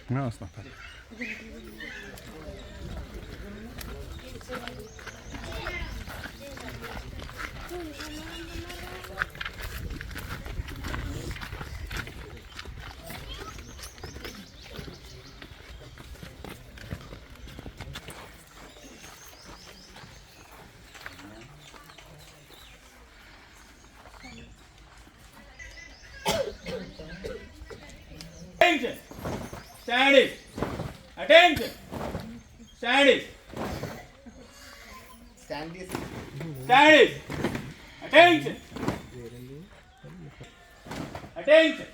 వస్తా Attention! Stand it! Attention! Stand it! Stand it! Stand it! Attention! Attention!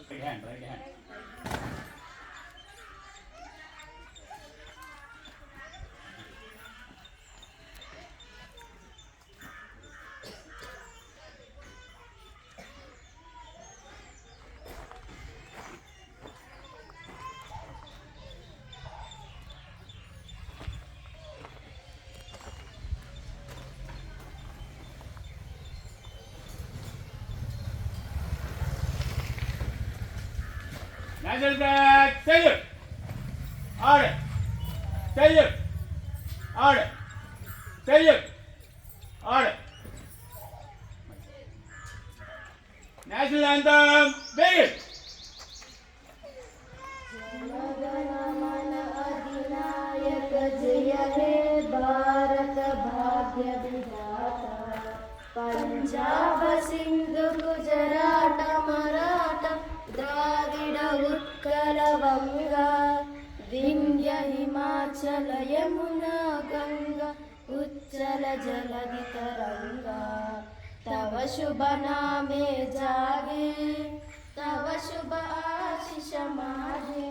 Right hand, right hand. National flag, salute. Order. Salute. Order. Salute. Order. National anthem, begin. Punjab Sindhu Gujarat Maratha Dravid Utkal वंगा विंध्य हिमाचल यमुना गंगा उच्चल जलधि तरंगा तव शुभ नामे जागे तव शुभ आशीष मागे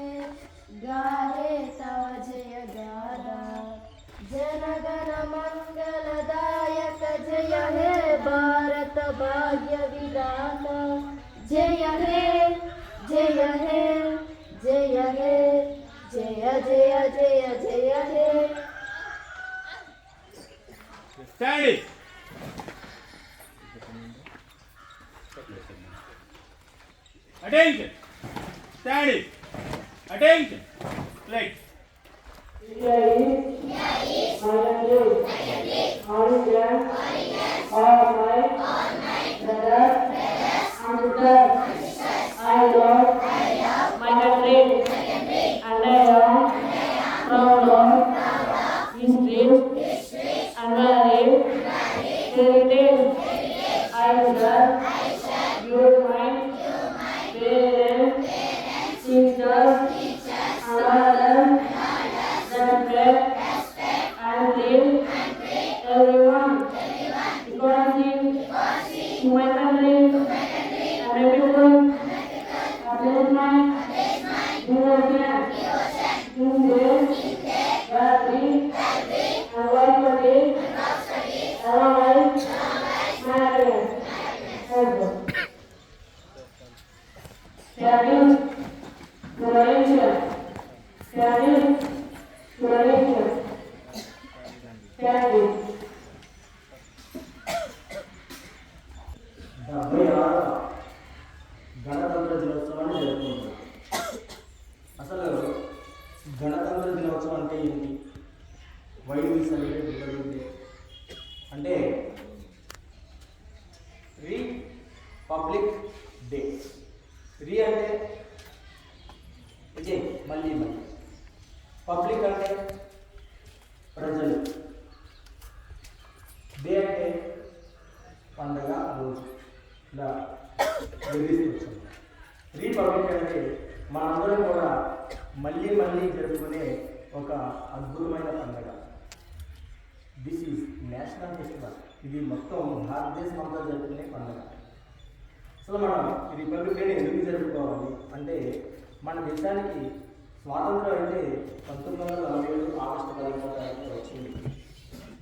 गाहे तव जय गादा जनगण मंगलदायक जय हे भारत भाग्य विधाता जय हे जय हे जय हे जय जय जय जय हे Stand it. Attention. Stand it. Attention. Right. I love my country and I am proud of history and the heritage. I shall use my parents, teachers, and others respect and treat everyone because in my country and my people against my devotion in this country and white body otherwise matters. Study, Malaysia. Study, Malaysia. Study. 76వ గణతంత్ర దినోత్సవాన్ని జరుపుకుంటాం. అసలు గణతంత్ర దినోత్సవం అంటే ఏంటి? Why we celebrate republic day అంటే republic day. Re అంటే విజయ్, మళ్ళీ మళ్ళీ. పబ్లిక్ అంటే ప్రజలు. డే అంటే పండగ రోజు. ఇలా నిర్దేశించాం. రిపబ్లిక్ అంటే మనందరం కూడా మళ్ళీ మళ్ళీ జరుపుకునే ఒక అద్భుతమైన పండుగ. This is national festival. ఇది మొత్తం భారతదేశం అంతా జరుపుకునే పండుగ. అసలు మనం ఈ రిపబ్లిక్ డేని ఎందుకు జరుపుకోవాలి అంటే మన దేశానికి స్వాతంత్రం అయితే 1947 ఆగస్టు 15వ తారీఖున వచ్చింది.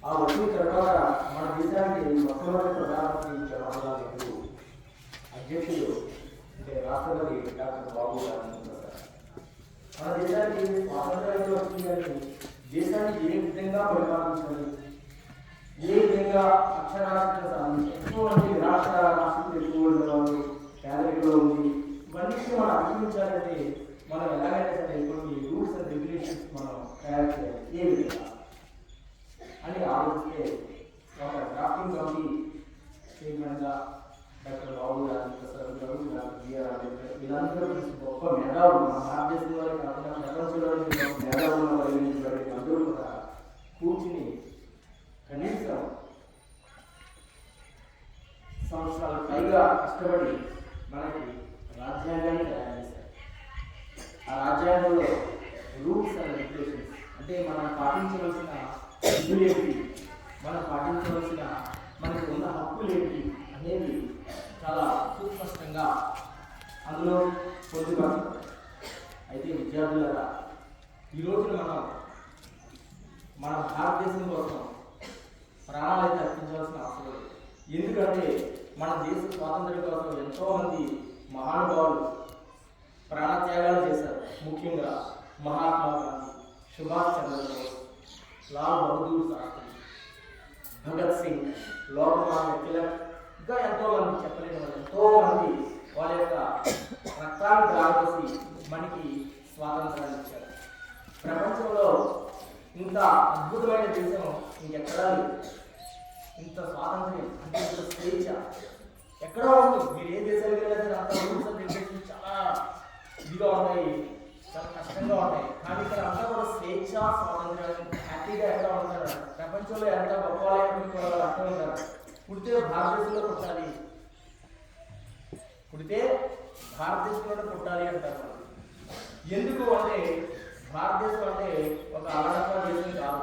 ఆ వచ్చిన తర్వాత మన దేశానికి మొట్టమొదటి ప్రధానమంత్రి జవహర్లాల్ నెహ్రూ, అధ్యక్షుడు అంటే రాష్ట్రపతి డాక్టర్ బాబు రాజేంద్ర. మన దేశానికి స్వాతంత్రం వచ్చిందని దేశాన్ని ఏ విధంగా పరిపాలించాలి, ఏ విధంగా అక్షరాస్యత సాధించాలి, ఎక్కువ మంది రాష్ట్రం ఎక్కువ ఉండేవాళ్ళు పేదరికంలో ఉంది, ఇవన్నీ మనం అభివృద్ధించాలంటే మనం ఎలాగైనా సరే కొన్ని రూల్స్ అండ్ రెగ్యులేషన్స్ మనం తయారు చేయాలి ఏ విధంగా అని ఆలోచిస్తే ఒక డ్రాఫ్టింగ్ కమిటీ చైర్మన్గా డాక్టర్ బాబు రాజేంద్ర ప్రసాద్ గారు, డాక్టర్ బిఆర్ అంబేద్కర్ వీళ్ళందరూ గొప్ప మేధావులు, మన భారతదేశంలో కాకుండా ప్రపంచంలో మేధావులను పరిగణించబడే అందరూ కూడా కూర్చుని కనీసం సంవత్సరాల పైగా కష్టపడి మనకి రాజ్యాంగాన్ని తయారు చేశారు. ఆ రాజ్యాంగంలో రూల్స్ అండ్ రెగ్యులేషన్స్ అంటే మనం పాటించవలసిన విధులు ఏంటి, మనం పాటించవలసిన మనకు ఉన్న హక్కులు ఏంటి అనేది చాలా సుస్పష్టంగా అందులో పొందుపరచారు. అయితే విద్యార్థులారా, ఈ రోజున మనం మన భారతదేశం కోసం ప్రాణాలు అయితే అర్పించాల్సిన అవసరం లేదు. ఎందుకంటే మన దేశ స్వాతంత్ర్యం కోసం ఎంతోమంది మహానుభావులు ప్రాణత్యాగాలు చేశారు. ముఖ్యంగా మహాత్మా గాంధీ, సుభాష్ చంద్రబోస్, లాల్ బహదూర్ శాస్త్రి, భగత్ సింగ్, లోకమాన్య తిలక్, ఇంకా ఎంతోమంది చెప్పలేని వాళ్ళు ఎంతోమంది వాళ్ళ యొక్క రక్తాన్ని త్రాగేసి మనకి స్వాతంత్రాన్ని ఇచ్చారు. ప్రపంచంలో ఇంత అద్భుతమైన దేశం ఇంకెక్కడా లేదు. ఇంత స్వాతంత్ర్యం అంటే ఇంత స్వేచ్ఛ ఎక్కడా ఉంది. మీరు ఏ దేశానికి వెళ్ళారు అంత రూల్స్ అండ్ రెగ్యులేషన్స్ చాలా ఇదిగా ఉంటాయి, చాలా కష్టంగా ఉంటాయి. కానీ ఇక్కడ అంతా కూడా స్వేచ్ఛ స్వాతంత్ర్యం హ్యాపీగా ఎక్కడ ఉంటారు. ప్రపంచంలో ఎంత గొప్ప వాళ్ళు అర్థం ఉంటారు. పుడితే భారతదేశంలో పుట్టాలి, పుడితే భారతదేశంలోనే పుట్టాలి అంటారు. ఎందుకు అంటే భారతదేశం అంటే ఒక అలనక దేశం కాదు.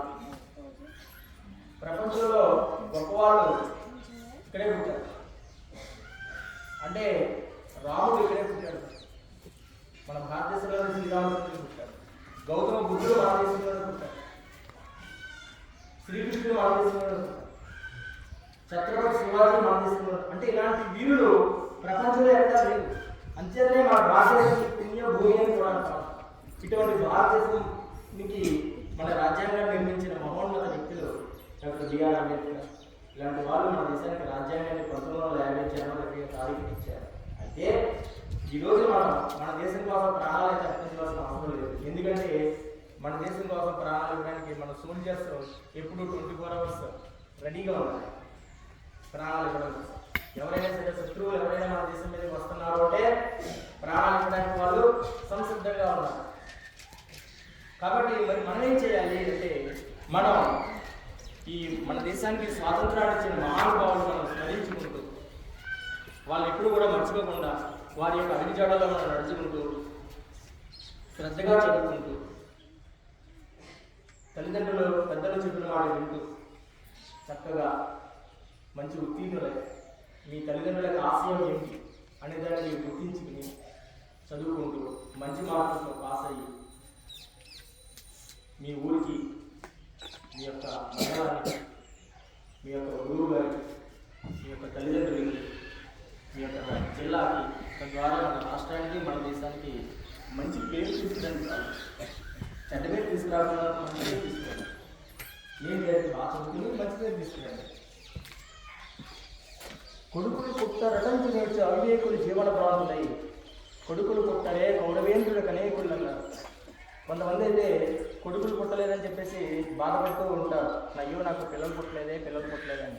ప్రపంచంలో గొప్పవాళ్ళు ఇక్కడే పుట్టారు. అంటే రాముడు ఇక్కడే పుట్టాడు, మన భారతదేశంలోనే శ్రీరామచంద్రుడు పుట్టాడు. గౌతమ బుద్ధుడు భారతదేశంలోనే పుట్టాడు, శ్రీకృష్ణుడు భారతదేశంలోనే పుట్టాడు, ఛత్రపతి శివాజీ భారతదేశంలో. అంటే ఇలాంటి వీరులు ప్రపంచంలో ఎక్కడా లేదు. అంతేనే మన భారతదేశం పుణ్య భూమి అని కూడా అంటారు. ఇటువంటి భారతదేశానికి మన రాజ్యాంగాన్ని నిర్మించిన మహోన్నత వ్యక్తులు డాక్టర్ బిఆర్ అంబేద్కర్ ఇలాంటి వాళ్ళు మన దేశానికి రాజ్యాంగాన్ని 1950 జనవరి 2వ తారీఖున ఇచ్చారు. అయితే ఈరోజు మనం మన దేశం కోసం ప్రాణాలు అయితే అర్పించాల్సిన అవసరం లేదు. ఎందుకంటే మన దేశం కోసం ప్రాణాలు ఇవ్వడానికి మన సోల్జర్స్ ఎప్పుడు 24 అవర్స్ రెడీగా ఉన్నారు ప్రాణాలు ఇవ్వడం కోసం. ఎవరైనా సరే శత్రువులు ఎవరైనా మన దేశం మీదకి వస్తున్నారు అంటే ప్రాణాలు ఇవ్వడానికి వాళ్ళు సంసిద్ధంగా ఉన్నారు. కాబట్టి మరి మనం ఏం చేయాలి అంటే మనం ఈ మన దేశానికి స్వాతంత్రాన్ని ఇచ్చిన మహానుభావులు మనం స్మరించుకుంటూ వాళ్ళు ఎప్పుడు కూడా మర్చిపోకుండా వారి యొక్క అభిజాడలో మనం నడుచుకుంటూ శ్రద్ధగా చదువుకుంటూ తల్లిదండ్రులు పెద్దలు చెప్పిన వాడు వింటూ చక్కగా మంచి ఉత్తీర్ణులై మీ తల్లిదండ్రులకు ఆశయం ఏంటి అనే దాన్ని మీరు గుర్తించుకుని చదువుకుంటూ మంచి మార్కులతో పాస్ అయ్యి మీ ఊరికి, మీ యొక్క మండలానికి, మీ యొక్క గురువు గారికి, మీ యొక్క తల్లిదండ్రులకి, మీ యొక్క జిల్లాకి, తద్వారా మన రాష్ట్రానికి మన దేశానికి మంచి పేరు తీసుకురండి. చెడ్డ పేరు తీసుకురాకుండా మంచి పేరు తీసుకురండి. ఏం చేయాలి? బాగా చదువుకుని మంచి పేరు తీసుకురండి. కొడుకులు పుట్టరటంచు నేర్చు అవివేకులు జీవన ప్రాంతులై కొడుకులు పుట్టరే కౌరవేంద్రులకు అనేకులు అన్నారు. కొంతమంది అయితే కొడుకులు పుట్టలేదని చెప్పేసి బాధపడుతూ ఉంటారు. అయ్యో నాకు పిల్లలు పుట్టలేదని.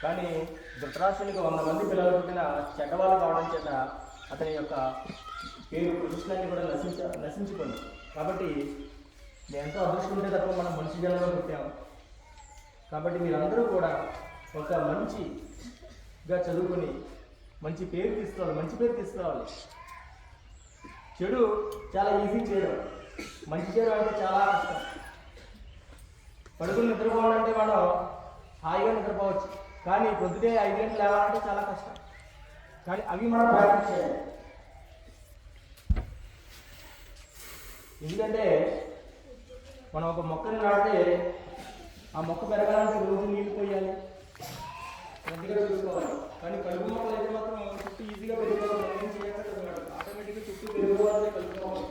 కానీ ధృతరాష్ట్రునికి 100 మంది పిల్లలు పుట్టిన చెడ్డవాళ్ళు కావడం చేత అతని యొక్క పేరు ప్రతిష్టాన్ని కూడా నశించుకుంది. కాబట్టి ఎంతో అదృష్టం ఉంటే తప్ప మనం మనిషి జనంలో పుట్టాము. కాబట్టి మీరందరూ కూడా ఒక మంచిగా చదువుకొని మంచి పేరు తీసుకురావాలి. చెడు చాలా ఈజీ చేయడం, మంచి చేయడం అంటే చాలా కష్టం. పడుకుని నిద్రపోవాలంటే మనం హాయిగా నిద్రపోవచ్చు, కానీ పొద్దుటే 5 గంటలు లేవాలంటే చాలా కష్టం. కానీ అవి మనం ప్రాక్టీస్ చేయాలి. ఎందుకంటే మనం ఒక మొక్కని నాటితే ఆ మొక్క పెరగాలంటే రోజు నీళ్ళు పోయాలి, మంచిగా పెరుగుకోవాలి. కానీ కలుపు మొక్కలు అయితే మాత్రం చుట్టూ ఈజీగా పెరుగుకోవాలి, ఆటోమేటిక్గా చుట్టూ పెరుగుకోవాలి కలుపు మొక్కలు.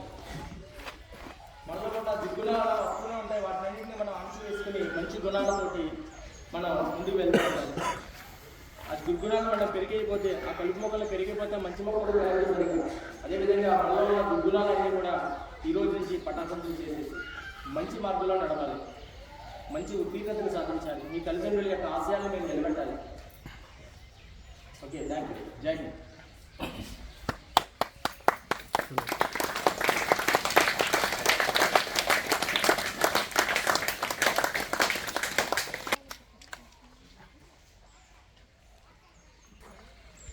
మనలో కూడా దిగుణాలు వస్తూనే ఉంటాయి, వాటిని మనం ఆన్సర్ వేసుకుని మంచి గుణాలతోటి మనం ముందుకు వెళ్తూ ఉండాలి. ఆ దుర్గుణాలు మనం పెరిగిపోతే, ఆ కలుపు మొక్కలు పెరిగిపోతే మంచి మొక్కలు పెరగదు. అదేవిధంగా మనలో ఉన్న దుర్గుణాలన్నీ కూడా ఈ రోజు నుంచి పటాపంచలు చేసేసి మంచి మార్గంలో నడవాలి, మంచి ఉత్తీర్ణతను సాధించాలి, మీ తల్లిదండ్రుల యొక్క ఆశయాలను మేము నిలబెట్టాలి. Okay, thank you. జై Hind.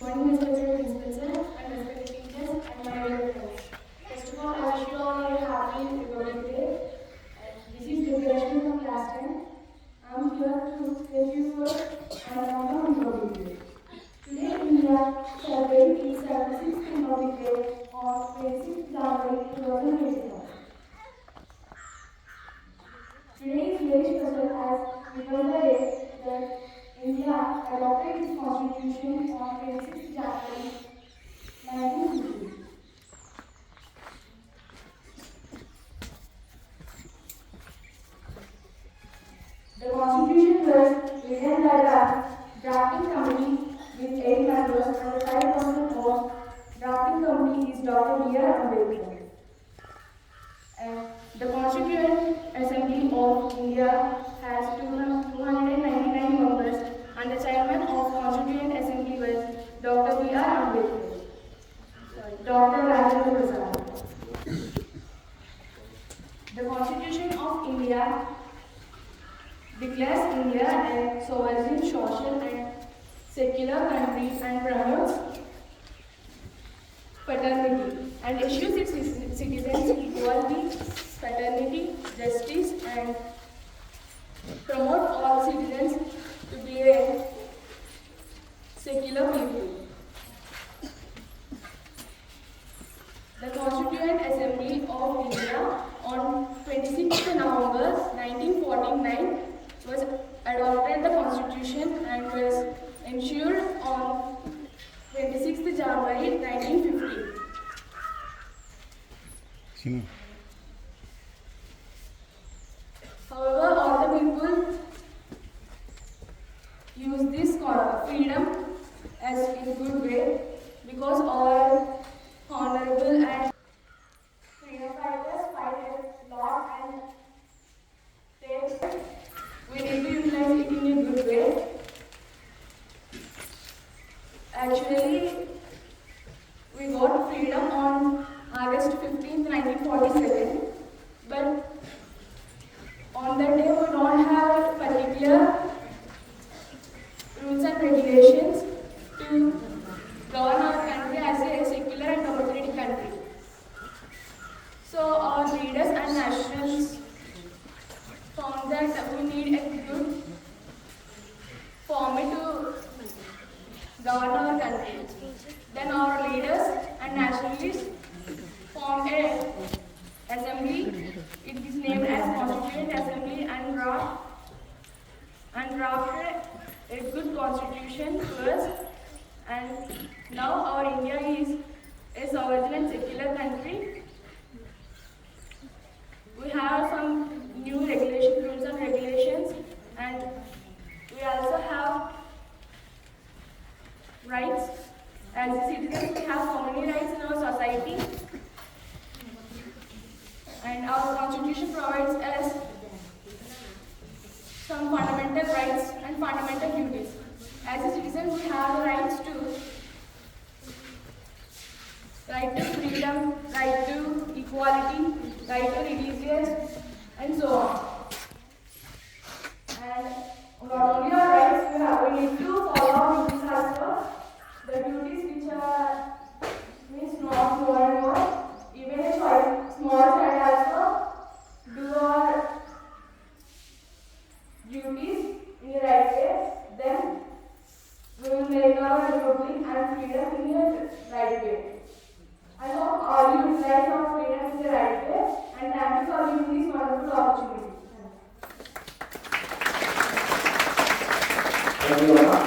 Morning, respected principal sir and respected teachers and my dear friends. First of all, I wish you all a happy Republic Day. This is Devyashri from class 10. I am here to tell you an account of Republic Day. Today, India celebrates its 76th Republic Day on 26th January 2021. Today is very special as we know the day that India adopted its constitution on 26 January 1950. The constitution was written by the drafting committee with 8 members and the 5% of drafting committee is Dr. B.R. Ambedkar. And the Constituent Assembly of India has 299 members and the chairman of Constituent Assembly was Dr. B.R. Ambedkar. Dr. Rajendra Prasad. The Constitution of India declares India a sovereign, social and secular country and promotes fraternity and issues its citizens equality, fraternity, justice and promote all citizens to be a secular people. The Constituent Assembly of India on 26th November 1949 was adopted the Constitution and was ensured on 26th January 1950. However, all the people use this freedom as in good way because all honorable and freedom fighters fight a lot and we need to utilize it in a good way. Actually, we got freedom on August 15th, 1947, but on that day we don't have particular rules and regulations to govern our country as a secular and democratic country. So our leaders and nationals found that we need a good format to govern our country. Then our leaders and nationalists formed a assembly. It is named as Constituent Assembly and drafted a good constitution first. And now our India is a sovereign and secular country. We have some new rules and regulations, and we also have rights. As a citizen, we have so many rights in our society, and our constitution provides us some fundamental rights and fundamental duties. As a citizen, we have the rights to right to freedom, right to equality, right to religious, and so on. And not only our rights, we need to follow our duties as well. The duties which are means not more and more. Even a small child also do our duties in the right way. Then we will make our republic and freedom in a right way. I hope all you rights of freedom is a right way, and thank you for giving this wonderful opportunity. Thank you, Amma.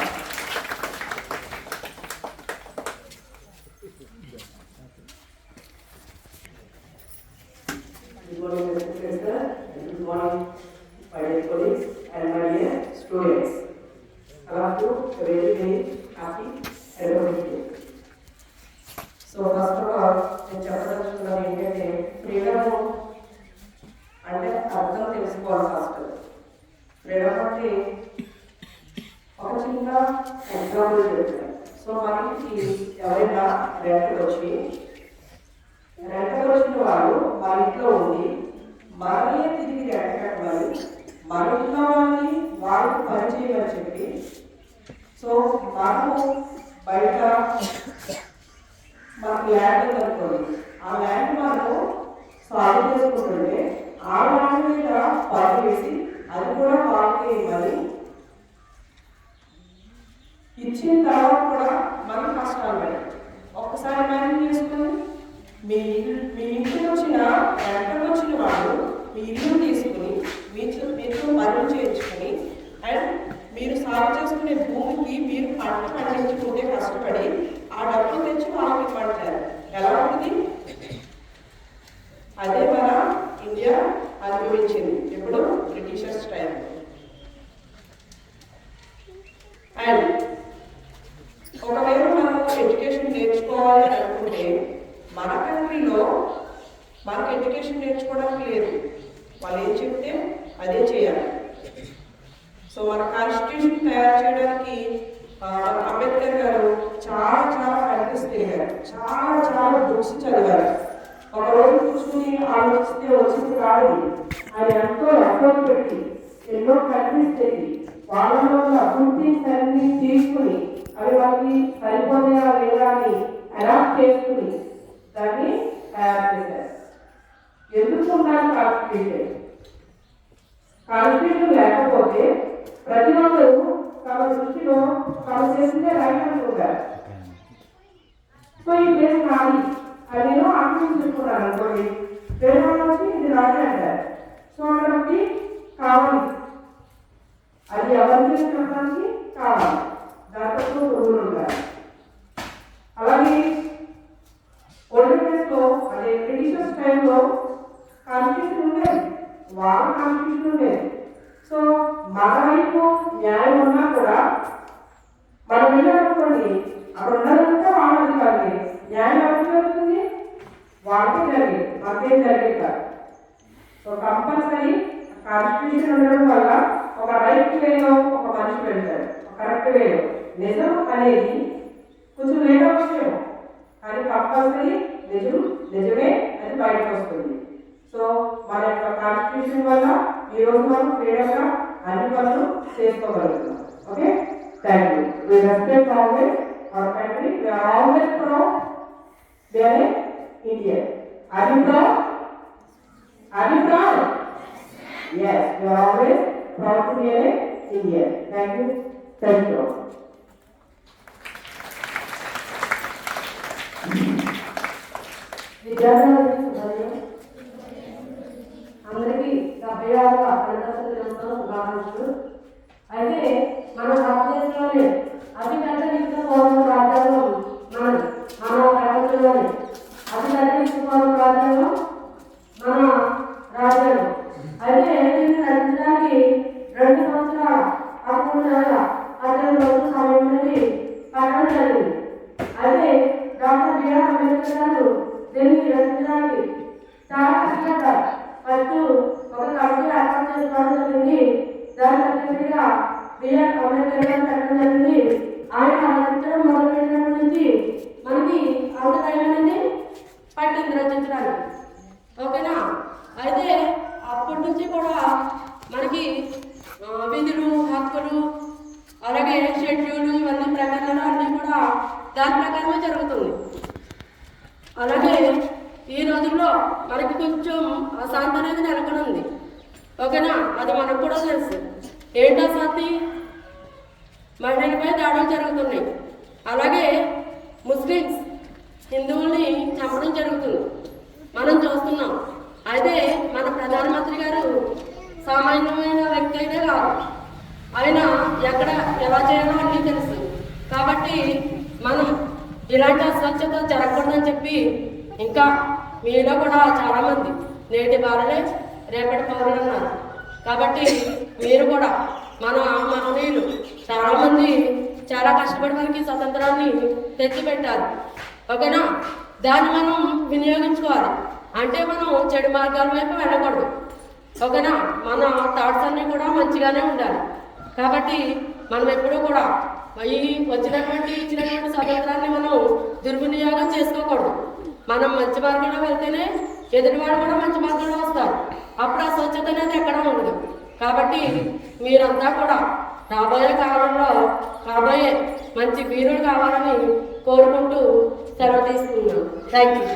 Good morning, Mr. Professor. Good morning, my dear colleagues and my dear students. I want to very happy and happy day. So first of all, నేను చెప్పదలుచుకున్నది ఏంటంటే freedom అంటే అర్థం తెలుసుకోవాలి first. Freedom అంటే ఒక చిన్న example చెప్తాను. సో మనకి ఎవరైనా రెంట్కి వచ్చిన వారు మన ఇంట్లో ఉండి మనమే తిరిగి రెంట్ కట్టాలి, మన ఇంట్లో వాళ్ళని వాళ్ళకి పని చేయమని చెప్పి, సో మనము బయట మనకు ల్యాండ్ ఉందనుకోండి, ఆ ల్యాండ్ మనము సాగు చేసుకుంటుంటే ఆ ల్యాండ్ మీద పని వేసి అది కూడా వాళ్ళకి ఇవ్వాలి. ఇచ్చిన తర్వాత కూడా మనం కష్టాలు పడి ఒక్కసారి మేనేజ్ చేసుకుని మీ ఇంటికి వచ్చిన రెంట్కి వచ్చిన వాళ్ళు మీ ఇల్లు తీసుకుని మీతో పనులు చేయించుకొని అండ్ మీరు సాగు చేసుకునే భూమికి మీరు పంట పండించుకుంటే కష్టపడి ఆ డబ్బు తెచ్చి వాళ్ళకి ఇవ్వమంటారు. ఎలా ఉంటుంది? అదే మన ఇండియా అనుభవించింది ఇప్పుడు బ్రిటిషర్స్ టైంలో. అండ్ ఒకవేళ మనం ఎడ్యుకేషన్ నేర్చుకోవాలి అనుకుంటే మన కంట్రీలో మనకు ఎడ్యుకేషన్ నేర్చుకోవడానికి లేదు, వాళ్ళు ఏం చెప్తే అదే చేయాలి. సో మన కాన్స్టిట్యూషన్ తయారు చేయడానికి అంబేద్కర్ గారు చాలా కంట్రీస్ తిరిగారు, చాలా బుక్స్ చదివారు. ఒకరోజు కూర్చుని ఆలోచిస్తే వచ్చింది కాదు, ఆయన ఎంతో ఎఫర్ట్ పెట్టి ఎన్నో కంట్రీస్ తిరిగి వాళ్ళలో అభివృద్ధి అన్ని తీసుకుని అవి వాళ్ళకి సరిపోతాయా లేదా అని అడాప్ట్ చేసుకుని దాన్ని తయారు చేశారు. ఎందుకు ఉండాలి కాన్స్టిట్యూషన్ లేకపోతే ప్రతి ఒక్కరు తమ దృష్టిలో తాము చేసిందే రైట్ అనుకుంటారు. సో ఈ ప్లేస్ నాది అది నేను ఆక్రమించుకున్నాను అనుకోండి, వేరే వాళ్ళు వచ్చి ఇది నాది అంటారు. సో అక్కడికి కావాలి, అది ఎవరికి చెప్పడానికి కావాలి, దాంట్లో రూల్ ఉంటారు. అలాగే ఓల్డ్ డేస్లో అదే బ్రిటిషర్స్ టైంలో కాన్స్టిట్యూషన్ ఉండేది, వాళ్ళ కాన్స్టిట్యూషన్ ఉండేది. సో మన వైపు న్యాయం ఉన్నా కూడా మనం వెళ్ళాలనుకోండి అక్కడ ఉన్నదంతా వాళ్ళ అధికారులే, న్యాయం ఎవరికి జరుగుతుంది? వాళ్ళకే జరిగేది, మనకేం జరిగేది కాదు. సో కంపల్సరీ కాన్స్టిట్యూషన్ ఉండడం వల్ల ఒక రైట్ వేలో ఒక మనిషి వెళ్తాడు, కరెక్ట్ వేలో. నిజం అనేది కొంచెం లేట్ అవసరం, కానీ కంపల్సరీ నిజమే అది బయటకు వస్తుంది. సో మన యొక్క కాన్స్టిట్యూషన్ వల్ల ఈరోజు మనం ఫ్రీడమ్గా అన్ని పనులు చేసుకోగలుగుతున్నాం. Okay, thank you. We respect always our country. We are always proud. We are Indian. Are you proud? Are you proud? Yes, we are always proud to be an Indian. Thank you. Thank you. అందరికీ 76వ గణతంత్ర దినోత్సవం శుభాకాంక్షలు. అయితే మన భారతదేశంలోనే అతిపెద్ద లిఖిత పౌర రాజ్యాంగం మన ప్రపంచంలోనే అతిపెద్ద లిఖిత పౌర రాజ్యాంగం మన రాజ్యాంగం. అయితే దీన్ని రచించడానికి 2 సంవత్సరాల 13 నెలల 18 రోజుల సమయం అనేది పట్టడం జరిగింది. అయితే డాక్టర్ బిఆర్ అంబేద్కర్ గారు దీన్ని రచించడానికి చాలా కష్టపడ్డారు. ఫస్ట్ ఒక కమిటీ ఏర్పాటు చేసుకోవడం జరిగింది. దాని అధ్యక్షుడిగా బిఆర్ అంబేద్కర్ గారు పెట్టడం జరిగింది. ఆయన రచించడం మొదలుపెట్టినప్పటి నుంచి మనకి అంత టైం అనేది పట్టింది రచించడానికి. ఓకేనా? అయితే అప్పటి నుంచి కూడా మనకి విధులు, హక్కులు, అలాగే షెడ్యూల్, ఇవన్నీ ప్రకటనలు అన్నీ కూడా దాని ప్రకారమే జరుగుతుంది. అలాగే ఈ రోజుల్లో మనకి కొంచెం అశాంతి అనేది నెలకొని ఉంది. ఓకేనా? అది మనకు కూడా తెలుసు. ఏంటి అశాంతి? మహిళలపై దాడులు జరుగుతున్నాయి. అలాగే ముస్లిమ్స్ హిందువుల్ని చంపడం జరుగుతుంది. సామాన్యమైన వ్యక్తి అయితే కాదు. ఆయన ఎక్కడ ఎలా చేయాలో అన్నీ తెలుసు. కాబట్టి మనం ఇలాంటి అస్వచ్ఛత జరగకూడదని చెప్పి ఇంకా మీలో కూడా చాలామంది నేటి బాలలే రేపటి పౌరులు అన్నారు. కాబట్టి మీరు కూడా మన మహనీయులు చాలామంది చాలా కష్టపడి మనకి స్వతంత్రాన్ని తెచ్చిపెట్టారు. ఓకేనా? దాన్ని మనం వినియోగించుకోవాలి. అంటే మనం చెడు మార్గాల వైపు వెళ్ళకూడదు. ఓకేనా? మన థాట్స్ అన్నీ కూడా మంచిగానే ఉండాలి. కాబట్టి మనం ఎప్పుడూ కూడా ఈ ఇచ్చినటువంటి స్వతంత్రాన్ని మనం దుర్వినియోగం చేసుకోకూడదు. మనం మంచి మార్గంలో వెళ్తేనే ఎదుటివాడు కూడా మంచి మార్గంలో వస్తారు. అప్పుడు ఆ స్వచ్ఛత అనేది ఎక్కడ ఉండదు. కాబట్టి మీరంతా కూడా రాబోయే కాలంలో రాబోయే మంచి వీరుడు కావాలని కోరుకుంటూ సెలవు తీసుకున్నాను. Thank you.